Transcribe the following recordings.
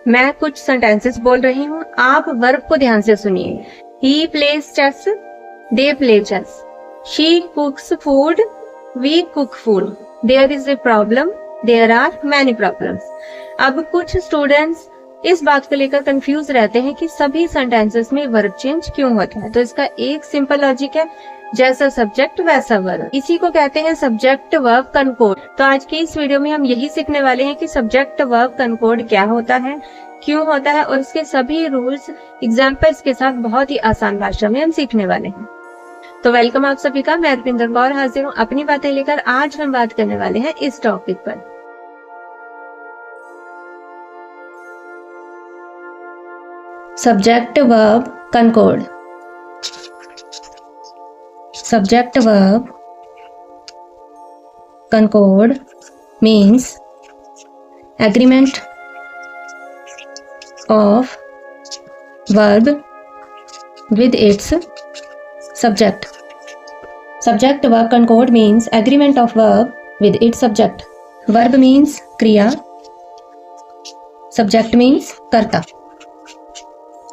मैं कुछ सेंटेंसेस बोल रही हूँ, आप वर्ब को ध्यान से सुनिए। He plays chess, they play chess. She cooks food, we cook food. There is a problem, there are many problems. अब कुछ स्टूडेंट्स इस बात को लेकर कंफ्यूज रहते हैं कि सभी सेंटेंसेस में वर्ब चेंज क्यों होता है। तो इसका एक सिंपल लॉजिक है, जैसा सब्जेक्ट वैसा वर्ब। इसी को कहते हैं सब्जेक्ट वर्ब कनकोड। तो आज की इस वीडियो में हम यही सीखने वाले हैं कि सब्जेक्ट वर्ब कनकोड क्या होता है, क्यों होता है, और इसके सभी रूल्स एग्जाम्पल्स के साथ बहुत ही आसान भाषा में हम सीखने वाले हैं। तो वेलकम आप सभी का। मैं रुपिंदर कौर हाजिर हूँ अपनी बातें लेकर। आज हम बात करने वाले हैं इस टॉपिक पर। Subject verb concord. Subject verb concord means agreement of verb with its subject. Subject verb concord means agreement of verb with its subject. Verb means kriya, subject means कर्ता।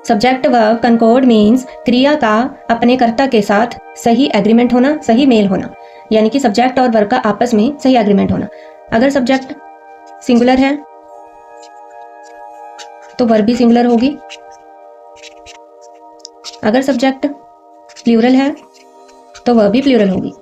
सब्जेक्ट वर्ब कनकोड मीन्स क्रिया का अपने कर्ता के साथ सही agreement होना, सही मेल होना, यानी कि सब्जेक्ट और वर्ब का आपस में सही एग्रीमेंट होना। अगर सब्जेक्ट सिंगुलर है तो वर्ब भी सिंगुलर होगी। अगर सब्जेक्ट प्लूरल है तो वर्ब भी प्लूरल होगी।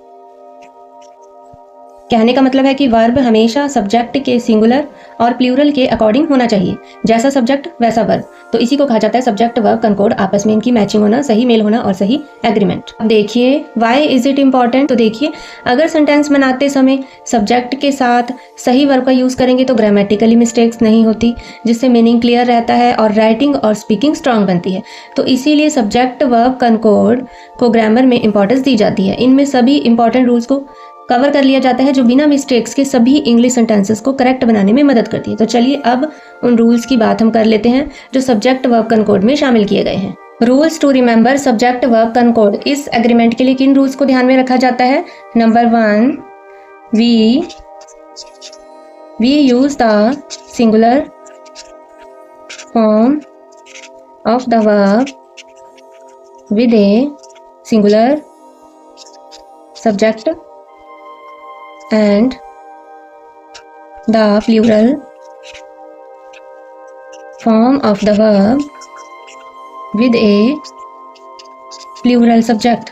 कहने का मतलब है कि वर्ब हमेशा सब्जेक्ट के सिंगुलर और प्लूरल के अकॉर्डिंग होना चाहिए, जैसा सब्जेक्ट वैसा वर्ब। तो इसी को कहा जाता है सब्जेक्ट वर्ब कनकोड, आपस में इनकी मैचिंग होना, सही मेल होना और सही एग्रीमेंट। अब देखिए व्हाई इज इट इम्पॉर्टेंट। तो देखिए, अगर सेंटेंस बनाते समय सब्जेक्ट के साथ सही वर्ब का यूज करेंगे तो ग्रामेटिकली मिस्टेक्स नहीं होती, जिससे मीनिंग क्लियर रहता है और राइटिंग और स्पीकिंग स्ट्रांग बनती है। तो इसीलिए सब्जेक्ट वर्ब कनकोड को ग्रामर में इंपॉर्टेंस दी जाती है। इनमें सभी इंपॉर्टेंट रूल्स को कवर कर लिया जाता है जो बिना मिस्टेक्स के सभी इंग्लिश सेंटेंसेस को करेक्ट बनाने में मदद करती है। तो चलिए अब उन रूल्स की बात हम कर लेते हैं जो सब्जेक्ट वर्ब कनकोड में शामिल किए गए हैं। Rules to remember subject verb concord. इस एग्रीमेंट के लिए किन रूल्स को ध्यान में रखा जाता है? Number 1, we use the singular form of the verb with a singular subject and the plural form of the verb with a plural subject.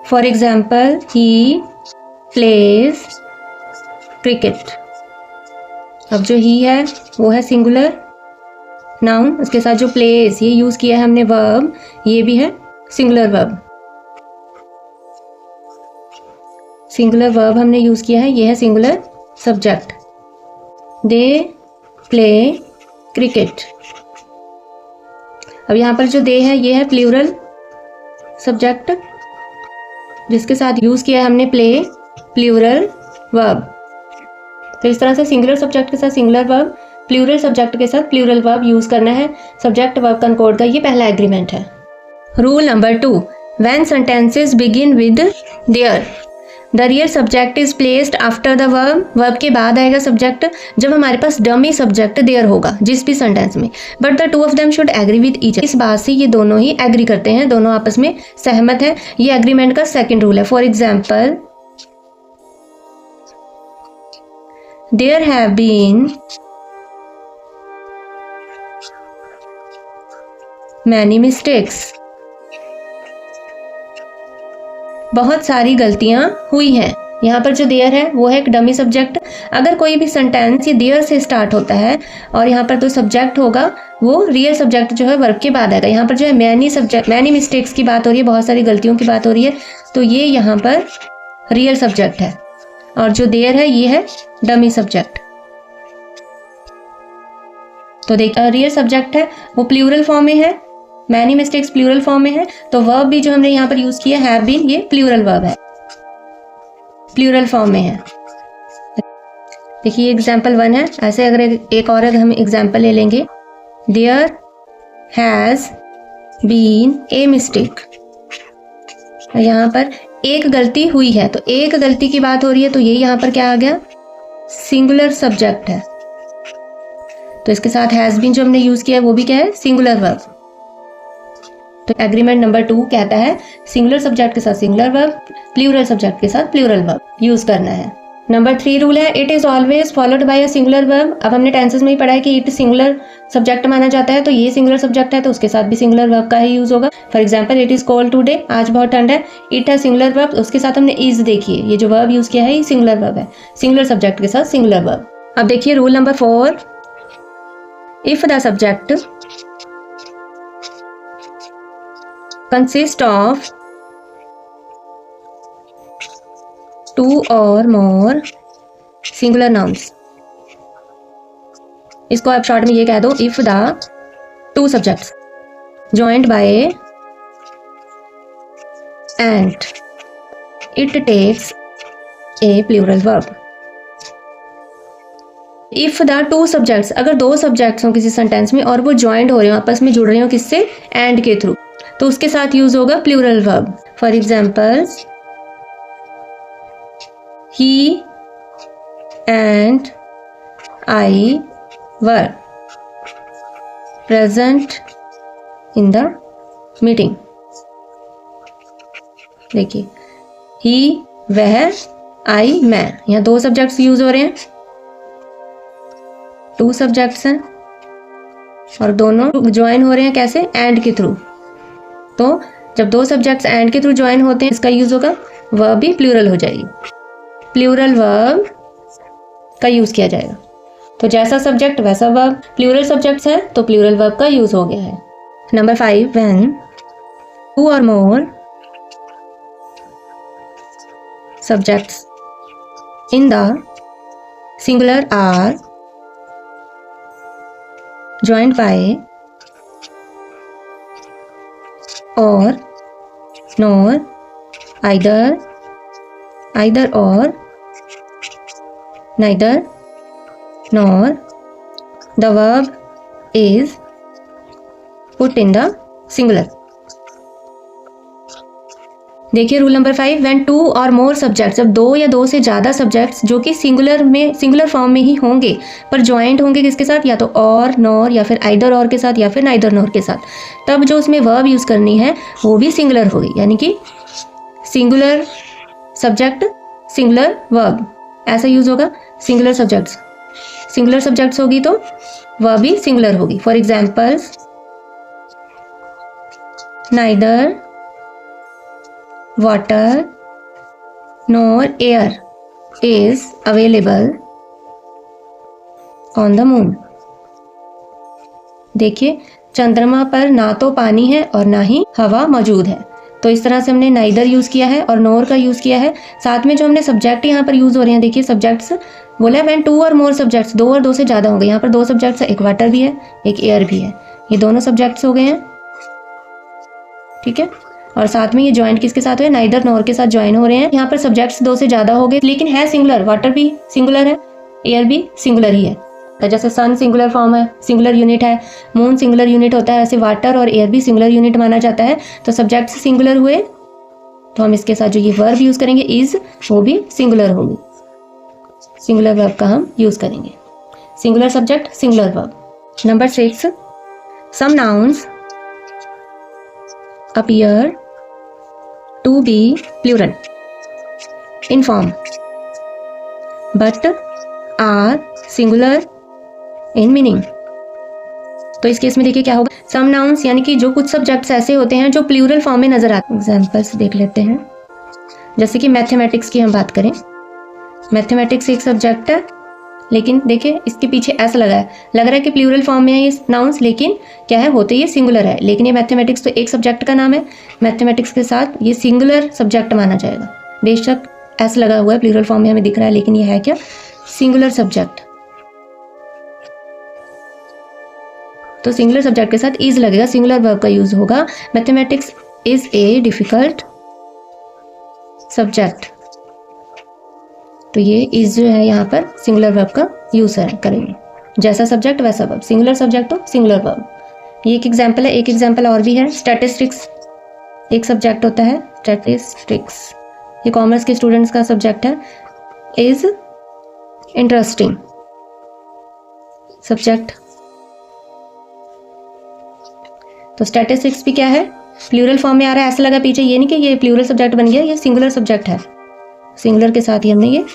For example, he plays cricket. अब जो he है वो है सिंगुलर नाउन, उसके साथ जो plays ये use किया है हमने वर्ब, ये भी है सिंगुलर वर्ब। सिंगुलर वर्ब हमने यूज किया है, ये है singular subject. They play cricket. अब यहाँ पर जो दे है ये है प्लूरल सब्जेक्ट, जिसके साथ यूज किया है हमने प्ले प्लूरल वर्ब। तो इस तरह से सिंगुलर सब्जेक्ट के साथ सिंगुलर वर्ब, प्लूरल सब्जेक्ट के साथ प्लूरल वर्ब यूज करना है। सब्जेक्ट वर्ब कनकोड का ये पहला एग्रीमेंट है। Rule number 2, when sentences begin with their, the real subject is placed after the verb. Verb के बाद आएगा सब्जेक्ट जब हमारे पास डमी सब्जेक्ट देयर होगा जिस भी सेंटेंस में। But the two of them should agree with each. इस बात से ये दोनों ही एग्री करते हैं, दोनों आपस में सहमत है। ये एग्रीमेंट का सेकंड रूल है। For example, there have been many mistakes. बहुत सारी गलतियां हुई हैं। यहाँ पर जो देयर है वो है एक डमी सब्जेक्ट। अगर कोई भी सेंटेंस ये देयर से स्टार्ट होता है और यहाँ पर तो सब्जेक्ट होगा, वो रियल सब्जेक्ट जो है वर्ब के बाद आएगा। यहाँ पर जो है मैनी मिस्टेक्स की बात हो रही है, बहुत सारी गलतियों की बात हो रही है, तो ये यहाँ पर रियल सब्जेक्ट है। और जो देयर है ये है डमी सब्जेक्ट। तो देखिए रियल सब्जेक्ट है वो प्लूरल फॉर्म में है, मैनी मिस्टेक्स प्लूरल फॉर्म में है, तो वर्ब भी जो हमने यहाँ पर यूज किया हैव बीन, ये प्लूरल वर्ब है, प्लूरल फॉर्म में है। देखिए एग्जाम्पल 1 है। ऐसे अगर एक और हम एग्जाम्पल ले लेंगे, there has been a mistake. यहाँ पर एक गलती हुई है, तो एक गलती की बात हो रही है, तो ये यहाँ पर क्या आ गया? सिंगुलर सब्जेक्ट है। तो इसके साथ हैज़ बीन जो हमने यूज़ किया है वो भी क्या है, सिंगुलर वर्ब। तो एग्रीमेंट नंबर 2 कहता है सिंगुलर सब्जेक्ट के साथ सिंगुलर वर्ब, प्लूरल सब्जेक्ट के साथ प्लूरल वर्ब यूज़ करना है। नंबर 3 रूल है it is always followed by a singular verb. अब हमने टेंसेस में ही पढ़ा है कि इट सिंगुलर सब्जेक्ट माना जाता है, तो ये सिंगुलर सब्जेक्ट है तो उसके साथ भी सिंगुलर वर्ब का ही यूज़ होगा। For example it is cold today, आज बहुत ठंड है, इट है सिंगुलर वर्ब, उसके साथ हमने इज देखिए, ये जो वर्ब यूज़ किया है ये सिंगुलर वर्ब है, सिंगुलर सब्जेक्ट के साथ सिंगुलर वर्ब। अब देखिए rule number 4, if the subject consist of 2 or more singular nouns। इसको आप शॉर्ट में ये कह दो if the 2 subjects joined by and it takes a plural verb। if the 2 subjects, अगर 2 सब्जेक्ट्स हों किसी सेंटेंस में और वो ज्वाइंट हो रहे हो, आपस में जुड़ रहे हो किससे, एंड के थ्रू, तो उसके साथ यूज होगा plural verb. For example he and I were present in the meeting. देखिए ही, वह, आई, मैं, यहाँ 2 सब्जेक्ट्स यूज हो रहे हैं, 2 सब्जेक्ट्स हैं और दोनों ज्वाइन हो रहे हैं कैसे, एंड के थ्रू। तो जब 2 सब्जेक्ट्स एंड के थ्रू ज्वाइन होते हैं इसका यूज होगा, वर्ब भी प्लूरल हो जाएगी, प्लूरल वर्ब का यूज किया जाएगा। तो जैसा सब्जेक्ट वैसा वर्ब, प्लूरल सब्जेक्ट्स है तो प्लूरल वर्ब का यूज हो गया है। नंबर 5, व्हेन 2 और more subjects in the singular are joined by or nor, either or, neither nor, the verb is put in the singular। देखिए रूल नंबर 5, व्हेन 2 और more subjects, जब 2 या 2 से ज़्यादा सब्जेक्ट्स जो कि सिंगुलर फॉर्म में ही होंगे पर ज्वाइंट होंगे किसके साथ, या तो और, नॉर, या फिर आइदर और के साथ, या फिर नाइदर नॉर के साथ, तब जो उसमें वर्ब यूज़ करनी है वो भी सिंगुलर होगी, यानी कि सिंगुलर सब्जेक्ट सिंगुलर वर्ब ऐसा यूज़ होगा। सिंगुलर सब्जेक्ट्स होगी तो वर्ब भी सिंगुलर होगी। For example neither water nor air is available on the moon। देखिए चंद्रमा पर ना तो पानी है और ना ही हवा मौजूद है, तो इस तरह से हमने नाइदर यूज़ किया है और नोर का यूज़ किया है। साथ में जो हमने सब्जेक्ट यहाँ पर यूज़ हो रहे हैं, देखिए सब्जेक्ट्स बोला है व्हेन 2 और मोर सब्जेक्ट्स, 2 और 2 से ज़्यादा होंगे, यहाँ पर 2 सब्जेक्ट्स है, एक वाटर भी है एक एयर भी है, ये दोनों सब्जेक्ट्स हो गए हैं, ठीक है। और साथ में ये ज्वाइंट किसके साथ हुए, नाइदर नॉर के साथ ज्वाइन हो रहे हैं। यहाँ पर सब्जेक्ट्स 2 से ज़्यादा हो गए लेकिन है सिंगुलर, वाटर भी सिंगुलर है, एयर भी सिंगुलर ही है। जैसे सन सिंगुलर फॉर्म है, सिंगुलर यूनिट है, मून सिंगुलर यूनिट होता है, ऐसे वाटर और एयर भी सिंगुलर यूनिट माना जाता है। तो सब्जेक्ट्स सिंगुलर हुए तो हम इसके साथ जो ये वर्ब यूज़ करेंगे इज, वो भी सिंगुलर होगी, सिंगुलर वर्ब का हम यूज़ करेंगे। Singular subject singular verb. Number 6, some nouns appear to be plural in form but are singular in meaning। तो इस केस में देखिए क्या होगा, सम नाउन्स यानी कि जो कुछ सब्जेक्ट्स ऐसे होते हैं जो प्लूरल फॉर्म में नजर आते हैं। एग्जाम्पल्स देख लेते हैं, जैसे कि मैथमेटिक्स की हम बात करें, मैथमेटिक्स एक सब्जेक्ट है लेकिन देखिए इसके पीछे ऐसा लग रहा है कि प्लूरल फॉर्म में है ये नाउन्स, लेकिन क्या है, होते ये सिंगुलर है। लेकिन ये मैथमेटिक्स तो एक सब्जेक्ट का नाम है, मैथमेटिक्स के साथ ये सिंगुलर सब्जेक्ट माना जाएगा। बेशक ऐसा लगा हुआ है प्लूरल फॉर्म में हमें दिख रहा है, लेकिन ये है क्या, सिंगुलर सब्जेक्ट। तो सिंगुलर सब्जेक्ट के साथ इज लगेगा, सिंगुलर वर्ब का यूज होगा। Mathematics is a difficult subject, तो ये इज जो है यहाँ पर सिंगुलर वर्ब का यूज करेंगे, जैसा सब्जेक्ट वैसा वर्ब, सिंगुलर सब्जेक्ट तो सिंगुलर वर्ब। ये एक एग्जाम्पल है, एक एग्जाम्पल और भी है, स्टैटिस्टिक्स एक सब्जेक्ट होता है, स्टैटिस्टिक्स ये कॉमर्स के स्टूडेंट्स का सब्जेक्ट है। इज इंटरेस्टिंग सब्जेक्ट तो स्टैटिस्टिक्स भी क्या है, प्लूरल फॉर्म में आ रहा है। ऐसा लगा पीछे, ये नहीं कि ये प्लूरल सब्जेक्ट बन गया, ये सिंगुलर सब्जेक्ट है। सिंगुलर के साथ ही हमने ये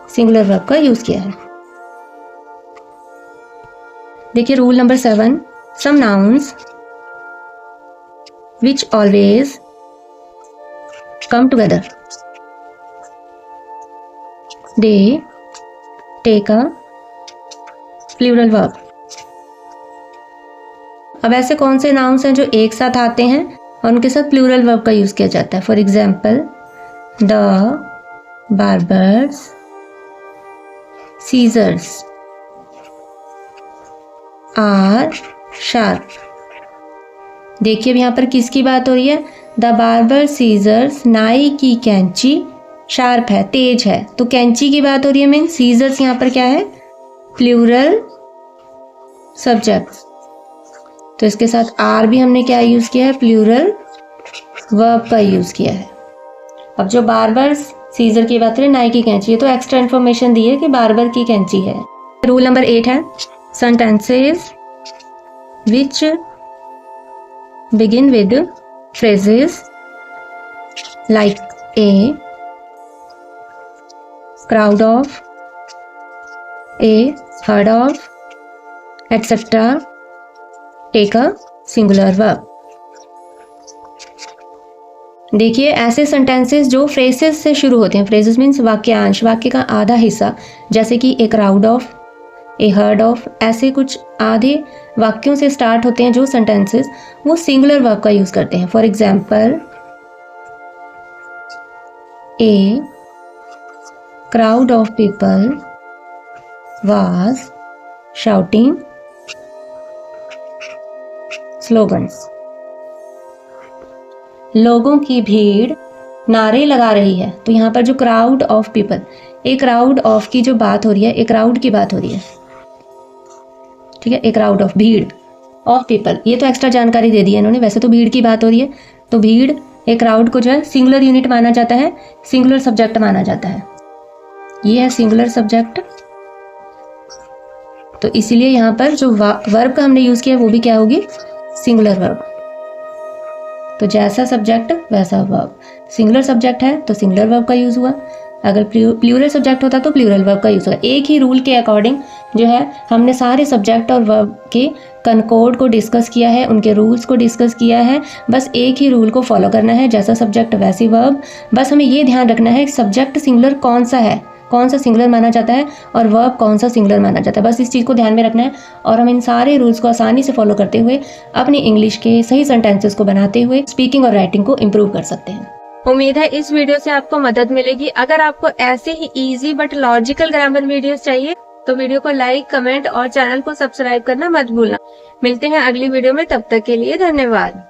सिंगुलर वर्ब का यूज किया है। देखिए rule number 7, some nouns which always come together they take a plural verb. अब ऐसे कौन से नाउन्स हैं जो एक साथ आते हैं और उनके साथ प्लूरल वर्ब का यूज किया जाता है। For example the barbers, scissors are sharp. देखिए अब यहाँ पर किसकी बात हो रही है, द बार्बर सीजर्स, नाई की कैंची शार्प है, तेज है। तो कैंची की बात हो रही है, मीन सीजर्स यहाँ पर क्या है, प्लूरल सब्जेक्ट। तो इसके साथ आर भी हमने क्या यूज किया है, प्लूरल वर्ब का यूज किया है। अब जो बार्बर सीजर की बात करें, नाई की कैंची, तो एक्स्ट्रा इन्फॉर्मेशन दी है कि बार्बर की कैंची है। रूल नंबर 8 है sentences which begin with phrases like a crowd of, a herd of, etcetera take a singular verb. देखिए ऐसे सेंटेंसेस जो फ्रेजेस से शुरू होते हैं, फ्रेजेस मीन्स वाक्यांश, वाक्य का आधा हिस्सा, जैसे कि ए crowd of, a herd of, ऐसे कुछ आधे वाक्यों से स्टार्ट होते हैं जो सेंटेंसेस, वो सिंगुलर वर्ब का यूज करते हैं। For example A crowd of people was shouting slogans. लोगों की भीड़ नारे लगा रही है। तो यहाँ पर जो क्राउड ऑफ पीपल, एक क्राउड ऑफ की जो बात हो रही है, एक क्राउड की बात हो रही है, ठीक है, एक क्राउड ऑफ, भीड़ ऑफ पीपल, ये तो एक्स्ट्रा जानकारी दे दी है इन्होंने। वैसे तो भीड़ की बात हो रही है, तो भीड़ एक क्राउड को जो है सिंगुलर यूनिट माना जाता है, सिंगुलर सब्जेक्ट माना जाता है। ये है सिंगुलर सब्जेक्ट। तो इसीलिए यहाँ पर जो वर्ब का हमने यूज किया वो भी क्या होगी, सिंगुलर वर्ब। तो जैसा सब्जेक्ट वैसा वर्ब। सिंगुलर सब्जेक्ट है तो सिंगुलर वर्ब का यूज हुआ, अगर प्लूरल सब्जेक्ट होता तो प्लूरल वर्ब का यूज हुआ। एक ही रूल के अकॉर्डिंग जो है हमने सारे सब्जेक्ट और वर्ब के कनकोड को डिस्कस किया है, उनके रूल्स को डिस्कस किया है। बस एक ही रूल को फॉलो करना है, जैसा सब्जेक्ट वैसी वर्ब। बस हमें ये ध्यान रखना है सब्जेक्ट सिंगुलर कौन सा है, कौन सा सिंगुलर माना जाता है, और वर्ब कौन सा सिंगुलर माना जाता है। बस इस चीज़ को ध्यान में रखना है और हम इन सारे रूल्स को आसानी से फॉलो करते हुए अपनी इंग्लिश के सही सेंटेंसेस को बनाते हुए स्पीकिंग और राइटिंग को इम्प्रूव कर सकते हैं। उम्मीद है इस वीडियो से आपको मदद मिलेगी। अगर आपको ऐसे ही easy but logical grammar videos चाहिए तो वीडियो को लाइक, कमेंट और चैनल को सब्सक्राइब करना मत भूलना। मिलते हैं अगली वीडियो में, तब तक के लिए धन्यवाद।